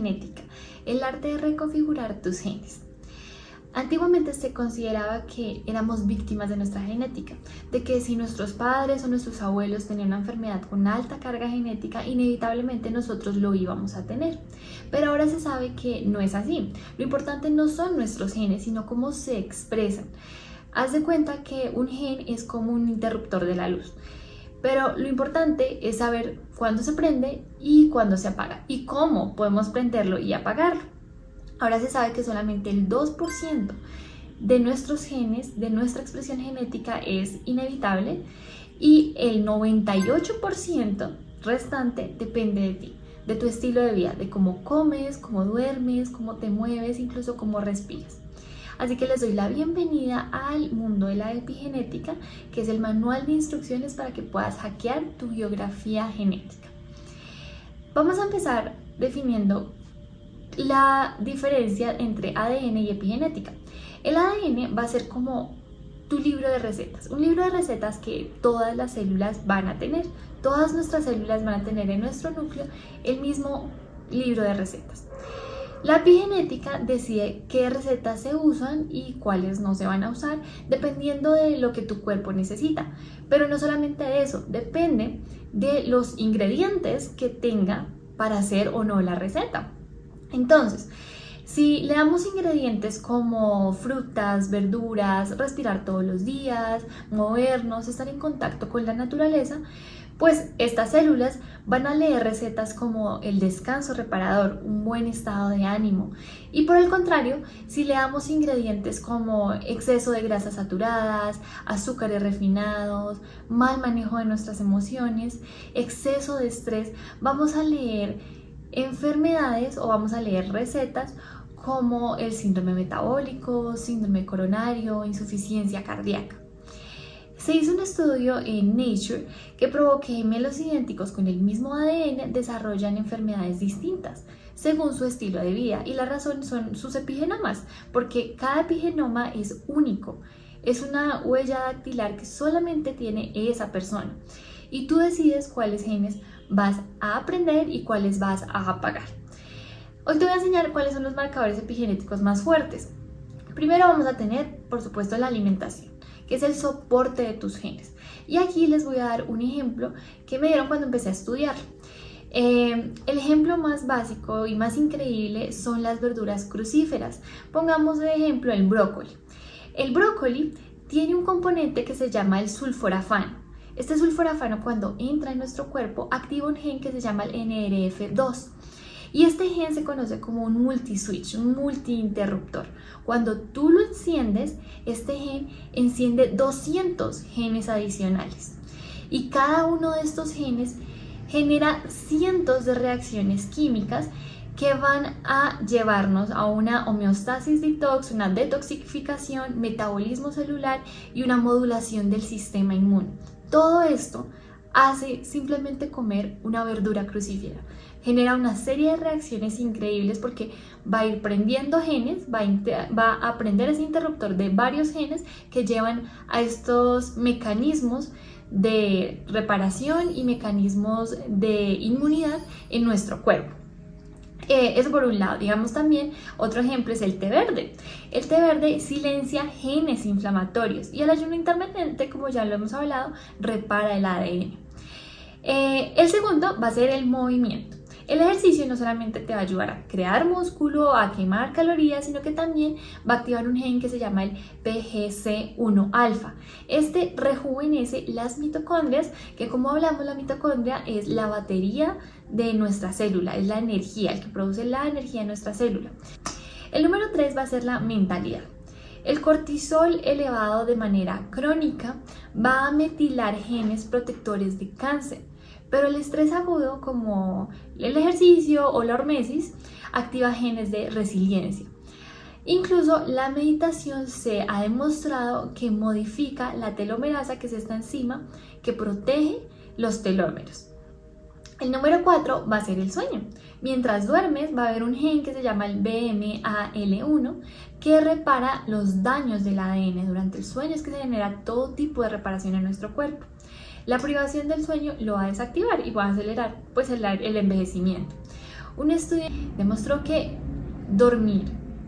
epigenética, el arte de reconfigurar tus genes. Antiguamente se consideraba que éramos víctimas de nuestra genética, de que si nuestros padres o nuestros abuelos tenían una enfermedad con alta carga genética, inevitablemente nosotros lo íbamos a tener. Pero ahora se sabe que no es así. Lo importante no son nuestros genes, sino cómo se expresan. Haz de cuenta que un gen es como un interruptor de la luz. Pero lo importante es saber cuándo se prende y cuándo se apaga y cómo podemos prenderlo y apagarlo. Ahora se sabe que solamente el 2% de nuestros genes, de nuestra expresión genética es inevitable y el 98% restante depende de ti, de tu estilo de vida, de cómo comes, cómo duermes, cómo te mueves, incluso cómo respiras. Así que les doy la bienvenida al mundo de la epigenética, que es el manual de instrucciones para que puedas hackear tu biografía genética. Vamos a empezar definiendo la diferencia entre ADN y epigenética. El ADN va a ser como tu libro de recetas, un libro de recetas que todas las células van a tener. Todas nuestras células van a tener en nuestro núcleo el mismo libro de recetas. La epigenética decide qué recetas se usan y cuáles no se van a usar, dependiendo de lo que tu cuerpo necesita. Pero no solamente de eso, depende de los ingredientes que tenga para hacer o no la receta. Entonces, si le damos ingredientes como frutas, verduras, respirar todos los días, movernos, estar en contacto con la naturaleza, pues estas células van a leer recetas como el descanso reparador, un buen estado de ánimo. Y por el contrario, si le damos ingredientes como exceso de grasas saturadas, azúcares refinados, mal manejo de nuestras emociones, exceso de estrés, vamos a leer enfermedades o vamos a leer recetas como el síndrome metabólico, síndrome coronario, insuficiencia cardíaca. Se hizo un estudio en Nature que probó que gemelos idénticos con el mismo ADN desarrollan enfermedades distintas según su estilo de vida, y la razón son sus epigenomas, porque cada epigenoma es único, es una huella dactilar que solamente tiene esa persona y tú decides cuáles genes vas a aprender y cuáles vas a apagar. Hoy te voy a enseñar cuáles son los marcadores epigenéticos más fuertes. Primero vamos a tener, por supuesto, la alimentación, que es el soporte de tus genes. Y aquí les voy a dar un ejemplo que me dieron cuando empecé a estudiar. El ejemplo más básico y más increíble son las verduras crucíferas. Pongamos de ejemplo el brócoli. El brócoli tiene un componente que se llama el sulforafano. Este sulforafano, cuando entra en nuestro cuerpo, activa un gen que se llama el NRF2. Y este gen se conoce como un multiswitch, un multiinterruptor. Cuando tú lo enciendes, este gen enciende 200 genes adicionales. Y cada uno de estos genes genera cientos de reacciones químicas que van a llevarnos a una homeostasis detox, una detoxificación, metabolismo celular y una modulación del sistema inmune. Todo esto hace simplemente comer una verdura crucífera. Genera una serie de reacciones increíbles porque va a ir prendiendo genes, va a prender ese interruptor de varios genes que llevan a estos mecanismos de reparación y mecanismos de inmunidad en nuestro cuerpo. Eso por un lado. Digamos también, otro ejemplo es el té verde. El té verde silencia genes inflamatorios y el ayuno intermitente, como ya lo hemos hablado, repara el ADN. El segundo va a ser el movimiento. El ejercicio no solamente te va a ayudar a crear músculo, a quemar calorías, sino que también va a activar un gen que se llama el PGC1-alfa. Este rejuvenece las mitocondrias, que como hablamos, la mitocondria es la batería de nuestra célula, es la energía, el que produce la energía de nuestra célula. El número 3 va a ser la mentalidad. El cortisol elevado de manera crónica va a metilar genes protectores de cáncer. Pero el estrés agudo, como el ejercicio o la hormesis, activa genes de resiliencia. Incluso la meditación se ha demostrado que modifica la telomerasa, que es esta enzima que protege los telómeros. El número 4 va a ser el sueño. Mientras duermes va a haber un gen que se llama el BMAL1 que repara los daños del ADN. Durante el sueño es que se genera todo tipo de reparación en nuestro cuerpo. La privación del sueño lo va a desactivar y va a acelerar el envejecimiento. Un estudio demostró que dormir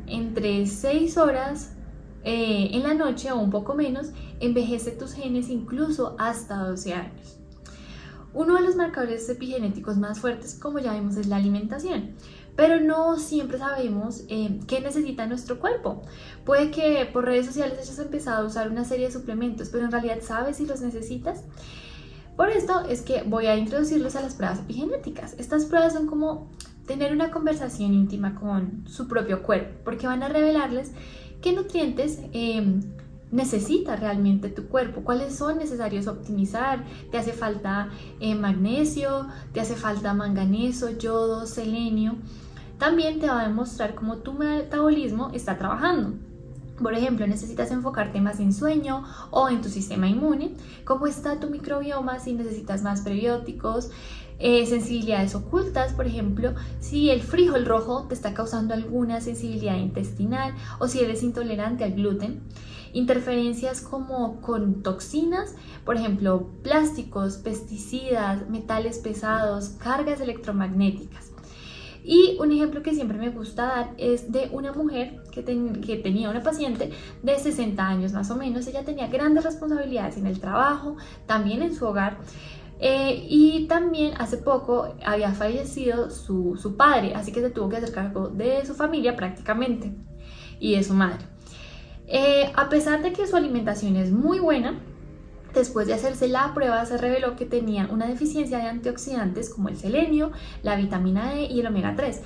entre 6 horas en la noche o un poco menos envejece tus genes incluso hasta 12 años. Uno de los marcadores epigenéticos más fuertes, como ya vimos, es la alimentación. Pero no siempre sabemos qué necesita nuestro cuerpo. Puede que por redes sociales hayas empezado a usar una serie de suplementos, pero en realidad sabes si los necesitas. Por esto es que voy a introducirlos a las pruebas epigenéticas. Estas pruebas son como tener una conversación íntima con su propio cuerpo, porque van a revelarles qué nutrientes necesita realmente tu cuerpo, cuáles son necesarios optimizar. Te hace falta magnesio, te hace falta manganeso, yodo, selenio. También te va a demostrar cómo tu metabolismo está trabajando. Por ejemplo, necesitas enfocarte más en sueño o en tu sistema inmune, cómo está tu microbioma, si necesitas más prebióticos, sensibilidades ocultas, por ejemplo, si el frijol rojo te está causando alguna sensibilidad intestinal o si eres intolerante al gluten. Interferencias como con toxinas, por ejemplo, plásticos, pesticidas, metales pesados, cargas electromagnéticas. Y un ejemplo que siempre me gusta dar es de una mujer que tenía una paciente de 60 años más o menos. Ella tenía grandes responsabilidades en el trabajo, también en su hogar. Y también hace poco había fallecido su padre, así que se tuvo que hacer cargo de su familia prácticamente y de su madre. A pesar de que su alimentación es muy buena, después de hacerse la prueba se reveló que tenía una deficiencia de antioxidantes como el selenio, la vitamina E y el omega 3.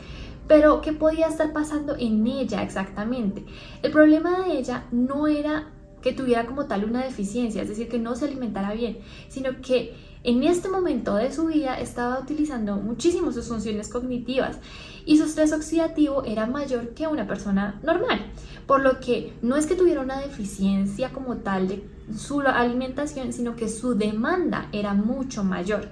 Pero, ¿qué podía estar pasando en ella exactamente? El problema de ella no era que tuviera como tal una deficiencia, es decir, que no se alimentara bien, sino que en este momento de su vida estaba utilizando muchísimo sus funciones cognitivas y su estrés oxidativo era mayor que una persona normal, por lo que no es que tuviera una deficiencia como tal de su alimentación, sino que su demanda era mucho mayor.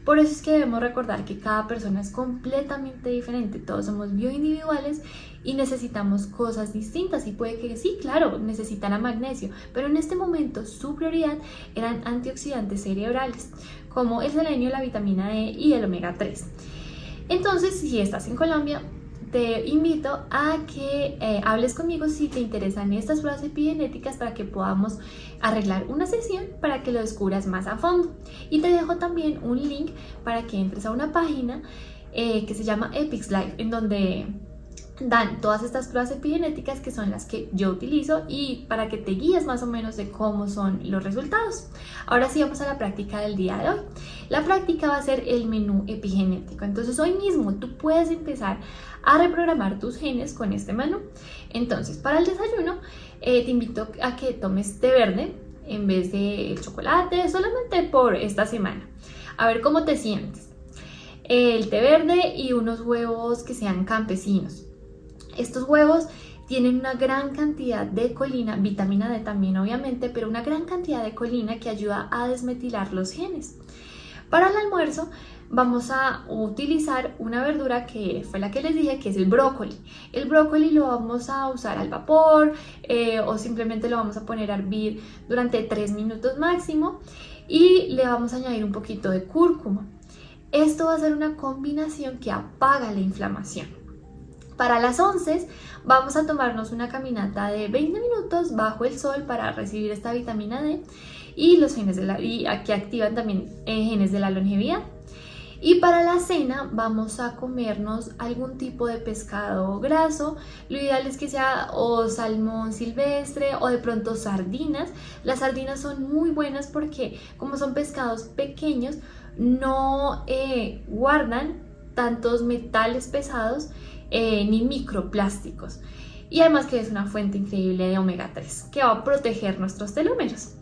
Por eso es que debemos recordar que cada persona es completamente diferente, todos somos bioindividuales y necesitamos cosas distintas y puede que sí, claro, necesitará magnesio, pero en este momento su prioridad eran antioxidantes cerebrales como el selenio, la vitamina E y el omega 3. Entonces, si estás en Colombia, te invito a que hables conmigo si te interesan estas pruebas epigenéticas para que podamos arreglar una sesión para que lo descubras más a fondo. Y te dejo también un link para que entres a una página que se llama Epix Life, en donde dan todas estas pruebas epigenéticas que son las que yo utilizo y para que te guíes más o menos de cómo son los resultados. Ahora sí, vamos a la práctica del día de hoy. La práctica va a ser el menú epigenético. Entonces hoy mismo tú puedes empezar a reprogramar tus genes con este menú. Entonces, para el desayuno te invito a que tomes té verde en vez de chocolate, solamente por esta semana. A ver cómo te sientes. El té verde y unos huevos que sean campesinos. Estos huevos tienen una gran cantidad de colina, vitamina D también obviamente, pero una gran cantidad de colina que ayuda a desmetilar los genes. Para el almuerzo vamos a utilizar una verdura que fue la que les dije, que es el brócoli. El brócoli lo vamos a usar al vapor o simplemente lo vamos a poner a hervir durante 3 minutos máximo y le vamos a añadir un poquito de cúrcuma. Esto va a ser una combinación que apaga la inflamación. Para las 11 vamos a tomarnos una caminata de 20 minutos bajo el sol para recibir esta vitamina D y los genes que activan también genes de la longevidad. Y para la cena vamos a comernos algún tipo de pescado graso. Lo ideal es que sea o salmón silvestre o de pronto sardinas. Las sardinas son muy buenas porque como son pescados pequeños no guardan tantos metales pesados ni microplásticos. Y además que es una fuente increíble de omega 3 que va a proteger nuestros telómeros.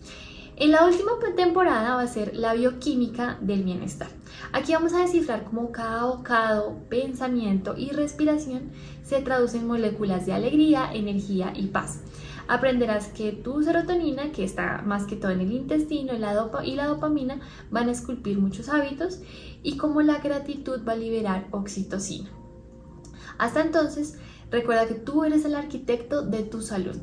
En la última temporada va a ser la bioquímica del bienestar. Aquí vamos a descifrar cómo cada bocado, pensamiento y respiración se traducen en moléculas de alegría, energía y paz. Aprenderás que tu serotonina, que está más que todo en el intestino, y la dopamina van a esculpir muchos hábitos y cómo la gratitud va a liberar oxitocina. Hasta entonces, recuerda que tú eres el arquitecto de tu salud.